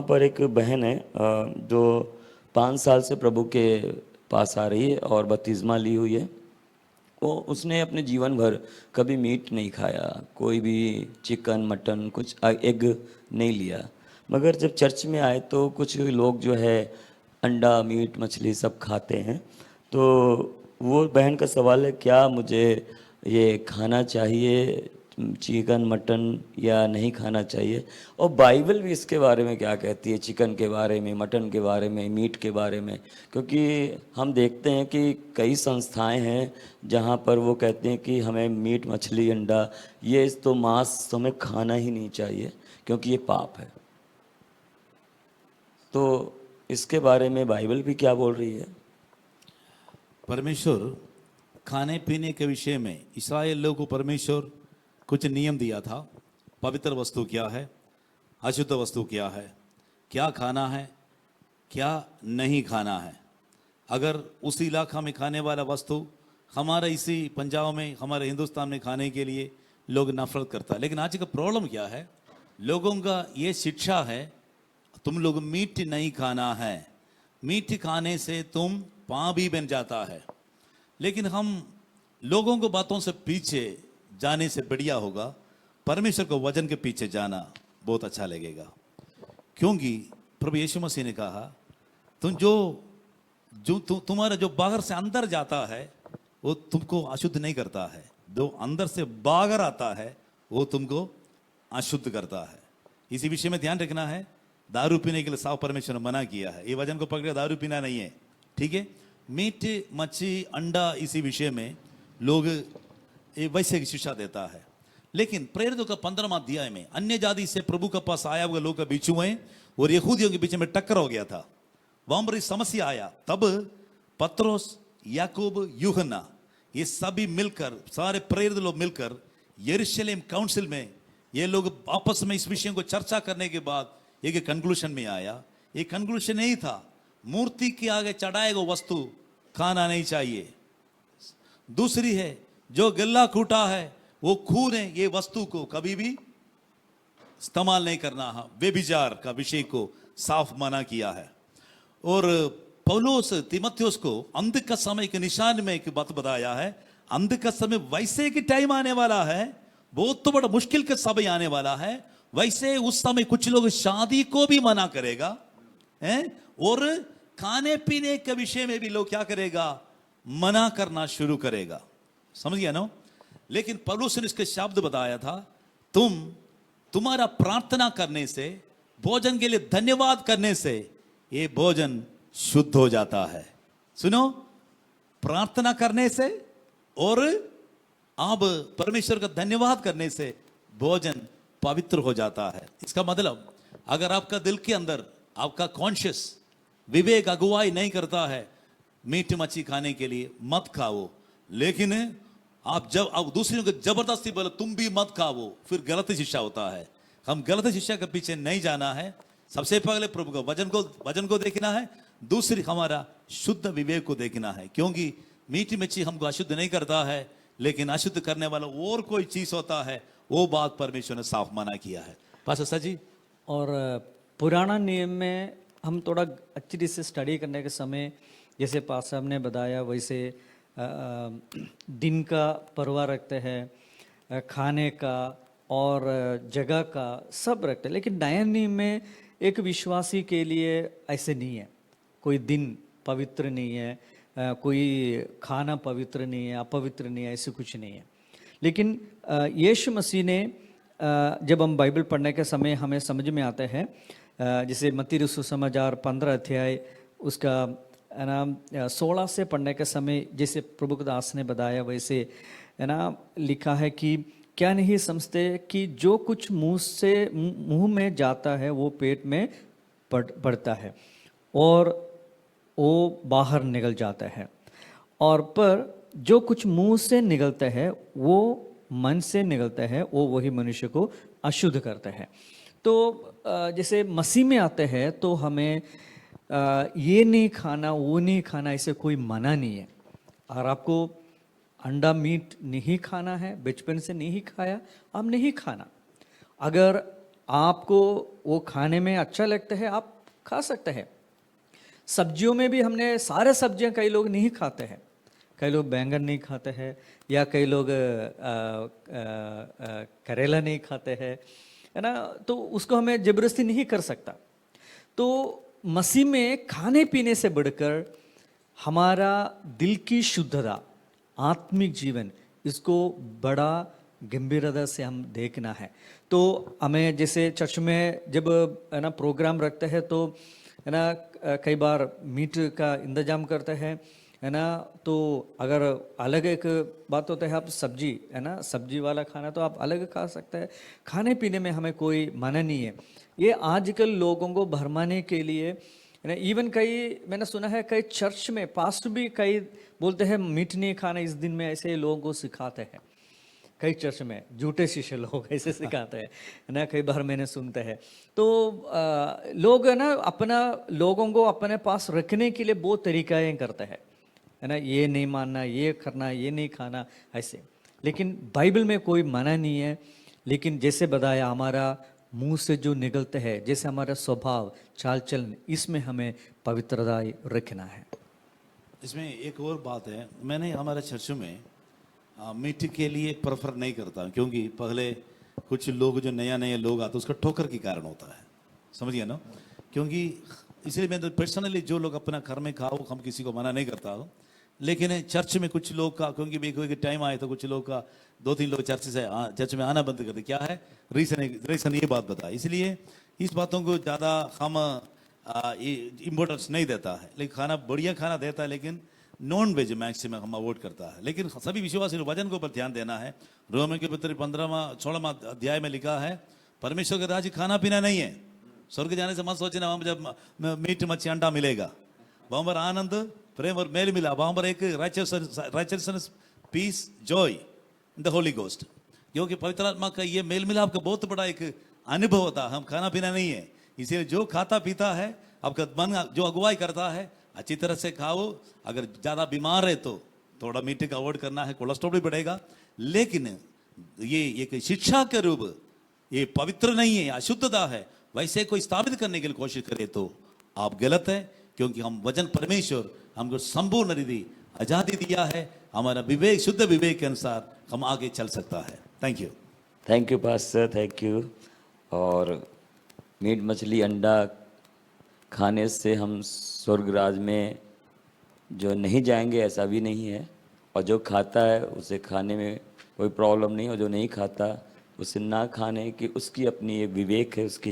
पर एक बहन है जो 5 साल से प्रभु के पास आ रही है और बपतिस्मा ली हुई है। वो उसने अपने जीवन भर कभी मीट नहीं खाया, कोई भी चिकन मटन कुछ एग नहीं लिया। मगर जब चर्च में आए तो कुछ लोग जो है अंडा मीट मछली सब खाते हैं। तो वो बहन का सवाल है, क्या मुझे ये खाना चाहिए चिकन मटन या नहीं खाना चाहिए? और बाइबल भी इसके बारे में क्या कहती है, चिकन के बारे में, मटन के बारे में, मीट के बारे में? क्योंकि हम देखते हैं कि कई संस्थाएं हैं जहां पर वो कहते हैं कि हमें मीट मछली अंडा ये तो मांस हमें खाना ही नहीं चाहिए क्योंकि ये पाप है। तो इसके बारे में बाइबल भी क्या बोल रही है? परमेश्वर खाने पीने के विषय में इस्राएल लोगों को परमेश्वर कुछ नियम दिया था। पवित्र वस्तु क्या है, अशुद्ध वस्तु क्या है, क्या खाना है, क्या नहीं खाना है। अगर उस इलाका में खाने वाला वस्तु हमारे इसी पंजाब में, हमारे हिंदुस्तान में खाने के लिए लोग नफरत करता है। लेकिन आज का प्रॉब्लम क्या है, लोगों का ये शिक्षा है तुम लोग मीट नहीं खाना है, मीट खाने से तुम पापी बन जाता है। लेकिन हम लोगों को बातों से पीछे जाने से बढ़िया होगा परमेश्वर को वचन के पीछे जाना बहुत अच्छा लगेगा। क्योंकि प्रभु यीशु मसीह ने कहा तुम तुम्हारा जो बाहर से अंदर जाता है वो तुमको अशुद्ध नहीं करता है, जो अंदर से बाहर आता है वो तुमको अशुद्ध करता है। इसी विषय में ध्यान रखना है। दारू पीने के लिए साफ परमेश्वर ने मना किया है, ये वचन को पकड़े दारू पीना नहीं है, ठीक है। मीट मच्छी अंडा इसी विषय में लोग वैसे की शिक्षा देता है। लेकिन प्रेरितों का 15वां अध्याय में अन्य जाति से प्रभु के पास आया हुआ लोग का बीच हुए और यहूदियों के बीच में टक्कर हो गया था, वहां पर समस्या आया। तब पत्रोस याकूब यूहन्ना ये सभी मिलकर, सारे प्रेरित लोग मिलकर यरूशलेम काउंसिल में ये लोग आपस में इस विषय को चर्चा करने के बाद एक कंक्लूजन में आया। ये कंक्लूजन यही था, मूर्ति के आगे चढ़ाए गए वस्तु खाना नहीं चाहिए। दूसरी है जो गला कूटा है वो खून है, ये वस्तु को कभी भी इस्तेमाल नहीं करना है। व्यभिचार का विषय को साफ मना किया है। और पौलुस तीमुथियुस को अंत का समय के निशान में एक बात बताया है। अंत का समय वैसे की टाइम आने वाला है, बहुत तो बड़ा मुश्किल का समय आने वाला है। वैसे उस समय कुछ लोग शादी को भी मना करेगा है, और खाने पीने के विषय में भी लोग क्या करेगा, मना करना शुरू करेगा। समझ गया ना? लेकिन पौलुस ने इसके शब्द बताया था, तुम्हारा प्रार्थना करने से, भोजन के लिए धन्यवाद करने से ये भोजन शुद्ध हो जाता है। सुनो, प्रार्थना करने से और अब परमेश्वर का धन्यवाद करने से भोजन पवित्र हो जाता है। इसका मतलब अगर आपका दिल के अंदर आपका कॉन्शियस विवेक अगुवाई नहीं करता है मीट मच्छी खाने के लिए, मत खाओ। लेकिन आप दूसरों को जबरदस्ती बोले तुम भी मत खाओ, फिर गलत शिक्षा होता है। हम गलत शिक्षा के पीछे नहीं जाना है। सबसे पहले प्रभु का वचन को देखना है, दूसरी हमारा शुद्ध विवेक को देखना है। क्योंकि मीट मच्छी हमको अशुद्ध नहीं करता है, लेकिन अशुद्ध करने वाला और कोई चीज होता है, वो बात परमेश्वर ने साफ मना किया है। पास्टर सजी, और पुराना नियम में हम थोड़ा अच्छी तरह से स्टडी करने के समय, जैसे पास्टर साहब ने बताया वैसे दिन का परवाह रखते हैं, खाने का और जगह का सब रखते हैं। लेकिन नया नियम में एक विश्वासी के लिए ऐसे नहीं है। कोई दिन पवित्र नहीं है, कोई खाना पवित्र नहीं है, अपवित्र नहीं है, ऐसे कुछ नहीं है। लेकिन यीशु मसीह ने जब हम बाइबल पढ़ने के समय हमें समझ में आता है, जैसे मत्ती रसूल सुसमाचार 15 अध्याय उसका है ना 16 से पढ़ने के समय, जैसे प्रभु के दास ने बताया वैसे है ना लिखा है कि क्या नहीं समझते कि जो कुछ मुंह में जाता है वो पेट में पड़ता है और वो बाहर निकल जाता है, और पर जो कुछ मुंह से निकलता है वो मन से निकलता है, वो वही मनुष्य को अशुद्ध करता है। तो जैसे मसीह में आते हैं तो हमें ये नहीं खाना वो नहीं खाना ऐसे कोई मना नहीं है। और आपको अंडा मीट नहीं खाना है, बचपन से नहीं खाया, अब नहीं खाना। अगर आपको वो खाने में अच्छा लगता है आप खा सकते हैं। सब्जियों में भी हमने सारे सब्जियां कई लोग नहीं खाते हैं, कई लोग बैंगन नहीं खाते हैं, या कई लोग करेला नहीं खाते हैं, है ना। तो उसको हमें जबरदस्ती नहीं कर सकता। तो मसीह में खाने पीने से बढ़कर हमारा दिल की शुद्धता, आत्मिक जीवन, इसको बड़ा गंभीरता से हम देखना है। तो हमें जैसे चर्च में जब है ना प्रोग्राम रखते हैं तो है ना कई बार मीट का इंतजाम करते हैं, है ना। तो अगर अलग एक बात होता है, आप सब्जी, है ना, सब्जी वाला खाना तो आप अलग खा सकते हैं। खाने पीने में हमें कोई मना नहीं है। ये आजकल लोगों को भरमाने के लिए, है ना, इवन कई मैंने सुना है कई चर्च में पास्टर भी कई बोलते हैं मीट नहीं खाना इस दिन में, ऐसे लोगों को सिखाते हैं। कई चर्च में झूठे शिष्य लोग ऐसे सिखाते हैं, है ना, कई बार मैंने सुनते हैं। तो लोग है ना अपना लोगों को अपने पास रखने के लिए बहुत तरीकाएं करते हैं, है ना, ये नहीं मानना, ये करना, ये नहीं खाना, ऐसे। लेकिन बाइबल में कोई मना नहीं है। लेकिन जैसे बताया, हमारा मुंह से जो निकलता है, जैसे हमारा स्वभाव, चाल चलन, इसमें हमें पवित्रता रखना है। इसमें एक और बात है, मैंने हमारे चर्च में मीट के लिए प्रेफर नहीं करता, क्योंकि पहले कुछ लोग जो नया नया लोग आते उसका ठोकर के कारण होता है, समझिए ना। क्योंकि इसलिए मैं तो पर्सनली जो लोग अपना घर में खाओ, हम किसी को मना नहीं करता हूँ। लेकिन चर्च में कुछ लोग का, क्योंकि भी कोई टाइम आए तो कुछ लोग का 2-3 लोग चर्च में आना बंद कर दे। क्या है रीजन ये बात बता, इसलिए इस बातों को ज़्यादा हम इम्पोर्टेंस नहीं देता है। लेकिन खाना बढ़िया खाना देता है, लेकिन नॉन वेज मैक्सिमम हम अवॉइड करता है। लेकिन सभी विश्वासी वचन के ऊपर ध्यान देना है। रोमन के पत्र 15वां-16वां अध्याय में लिखा है, परमेश्वर के राज्य खाना पीना नहीं है। स्वर्ग जाने से मत सोचना वहां जब मीट मच्छी अंडा मिलेगा, वहां पर आनंद, प्रेम और मेल मिला, वहां पर एक righteousness, peace, joy in the Holy Ghost, क्योंकि पवित्र आत्मा का ये मेल मिलाप का बहुत बड़ा एक अनुभव होता है। हम खाना पीना नहीं है। इसलिए जो खाता पीता है, आपका मन जो अगुवाई करता है, अच्छी तरह से खाओ। अगर ज्यादा बीमार है तो थोड़ा मीठे का अवॉइड करना है, कोलेस्ट्रॉल भी बढ़ेगा। लेकिन ये एक शिक्षा के रूप, ये पवित्र नहीं है, अशुद्धता है, वैसे कोई स्थापित करने के लिए कोशिश करे तो आप गलत है। क्योंकि हम वचन, परमेश्वर हमको संपूर्ण रीति आजादी दिया है, हमारा विवेक, शुद्ध विवेक के अनुसार हम आगे चल सकता है। Thank you. Thank you pastor, thank you. और मीट मछली अंडा खाने से हम स्वर्ग राज में जो नहीं जाएंगे ऐसा भी नहीं है, और जो खाता है उसे खाने में कोई प्रॉब्लम नहीं, और जो नहीं खाता उसे ना खाने की उसकी अपनी एक विवेक है, उसकी